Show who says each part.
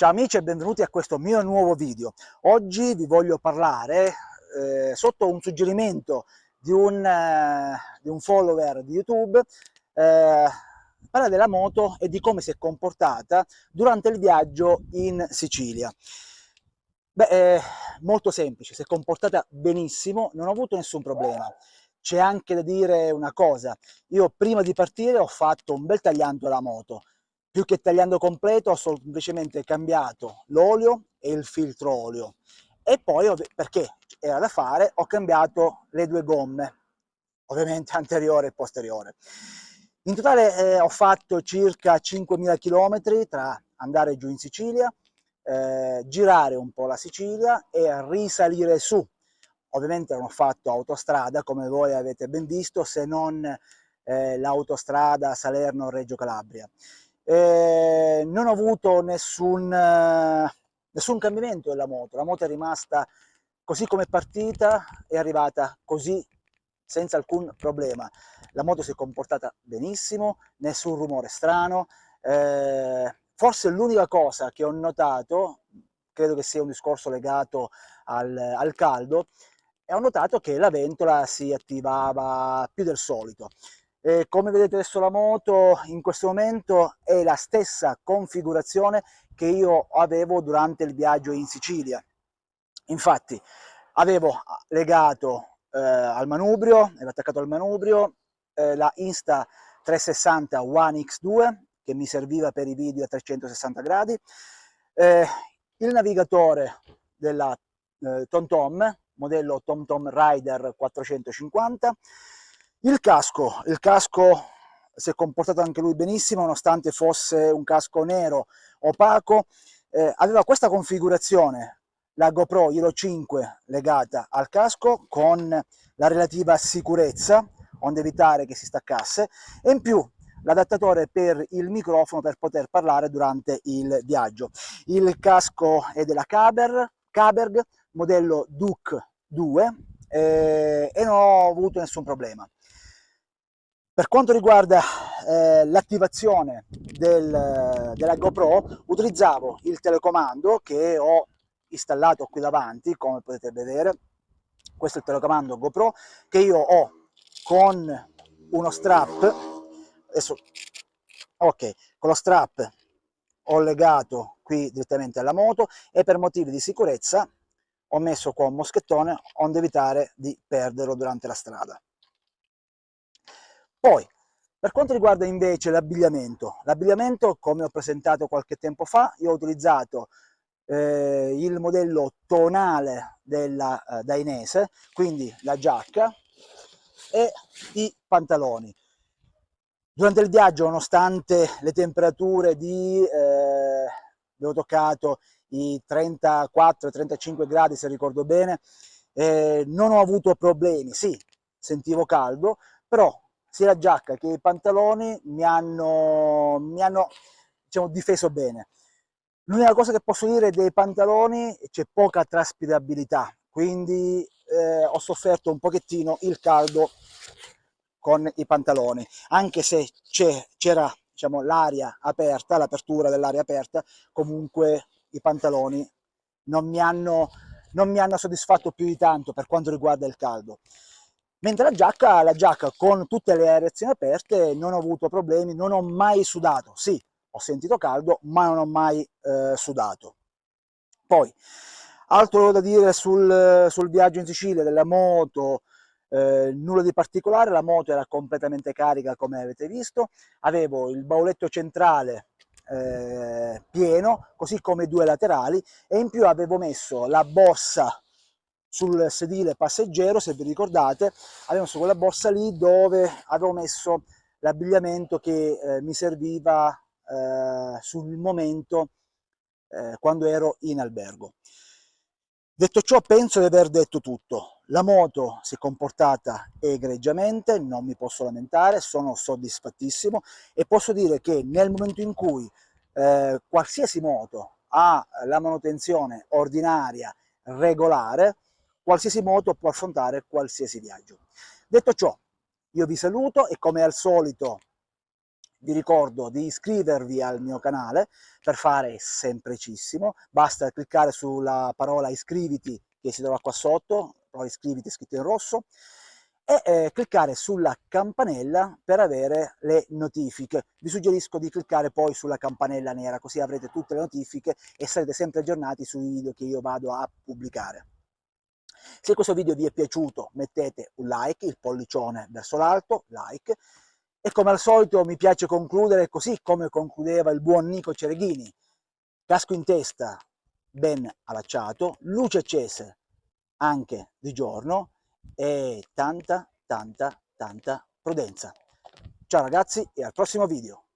Speaker 1: Ciao amici e benvenuti a questo mio nuovo video. Oggi vi voglio parlare, sotto un suggerimento di un follower di YouTube, parla della moto e di come si è comportata durante il viaggio in Sicilia. Molto semplice, si è comportata benissimo, non ho avuto nessun problema. C'è anche da dire una cosa: io prima di partire ho fatto un bel tagliando alla moto. Più che tagliando completo ho semplicemente cambiato l'olio e il filtro olio, e poi perché era da fare ho cambiato le due gomme, ovviamente anteriore e posteriore. In totale ho fatto circa 5.000 km tra andare giù in Sicilia, girare un po' la Sicilia e risalire su. Ovviamente non ho fatto autostrada come voi avete ben visto, se non l'autostrada Salerno-Reggio Calabria. Non ho avuto nessun cambiamento della moto. La moto è rimasta così come è partita, è arrivata così senza alcun problema. La moto si è comportata benissimo, nessun rumore strano. Forse l'unica cosa che ho notato, credo che sia un discorso legato al caldo, e ho notato che la ventola si attivava più del solito. Come vedete adesso la moto in questo momento è la stessa configurazione che io avevo durante il viaggio in Sicilia. Infatti avevo legato al manubrio, ero attaccato al manubrio, la Insta360 One X2 che mi serviva per i video a 360 gradi, il navigatore della TomTom, modello TomTom Rider 450, il casco si è comportato anche lui benissimo, nonostante fosse un casco nero opaco, aveva questa configurazione, la GoPro Hero 5 legata al casco con la relativa sicurezza, onde evitare che si staccasse, e in più l'adattatore per il microfono per poter parlare durante il viaggio. Il casco è della Caberg, modello Duke 2, e non ho avuto nessun problema. Per quanto riguarda l'attivazione della GoPro, utilizzavo il telecomando che ho installato qui davanti, come potete vedere. Questo è il telecomando GoPro che io ho con uno strap. Adesso, ok, con lo strap ho legato qui direttamente alla moto, e per motivi di sicurezza ho messo qua un moschettone onde evitare di perderlo durante la strada. Poi, per quanto riguarda invece l'abbigliamento, come ho presentato qualche tempo fa, io ho utilizzato il modello tonale della Dainese, quindi la giacca e i pantaloni. Durante il viaggio, nonostante le temperature avevo toccato i 34-35 gradi se ricordo bene, non ho avuto problemi. Sì, sentivo caldo, però sia la giacca che i pantaloni mi hanno diciamo, difeso bene. L'unica cosa che posso dire dei pantaloni: c'è poca traspirabilità, quindi ho sofferto un pochettino il caldo con i pantaloni, anche se c'era diciamo, l'aria aperta, l'apertura dell'aria aperta, comunque i pantaloni non mi hanno soddisfatto più di tanto per quanto riguarda il caldo. Mentre la giacca con tutte le areazioni aperte non ho avuto problemi, non ho mai sudato. Sì, ho sentito caldo, ma non ho mai sudato. Poi, altro da dire sul viaggio in Sicilia della moto, nulla di particolare. La moto era completamente carica come avete visto, avevo il bauletto centrale pieno, così come i due laterali, e in più avevo messo la borsa sul sedile passeggero. Se vi ricordate, avevo messo quella borsa lì dove avevo messo l'abbigliamento che mi serviva sul momento quando ero in albergo. Detto ciò, penso di aver detto tutto. La moto si è comportata egregiamente, non mi posso lamentare, sono soddisfattissimo, e posso dire che nel momento in cui qualsiasi moto ha la manutenzione ordinaria, regolare, qualsiasi moto può affrontare qualsiasi viaggio. Detto ciò, io vi saluto e come al solito vi ricordo di iscrivervi al mio canale. Per fare è semplicissimo, basta cliccare sulla parola iscriviti che si trova qua sotto, poi iscriviti scritto in rosso, e cliccare sulla campanella per avere le notifiche. Vi suggerisco di cliccare poi sulla campanella nera, così avrete tutte le notifiche e sarete sempre aggiornati sui video che io vado a pubblicare. Se questo video vi è piaciuto mettete un like, il pollicione verso l'alto, like, e come al solito mi piace concludere così come concludeva il buon Nico Cereghini: casco in testa ben allacciato, luci accese anche di giorno e tanta prudenza. Ciao ragazzi e al prossimo video!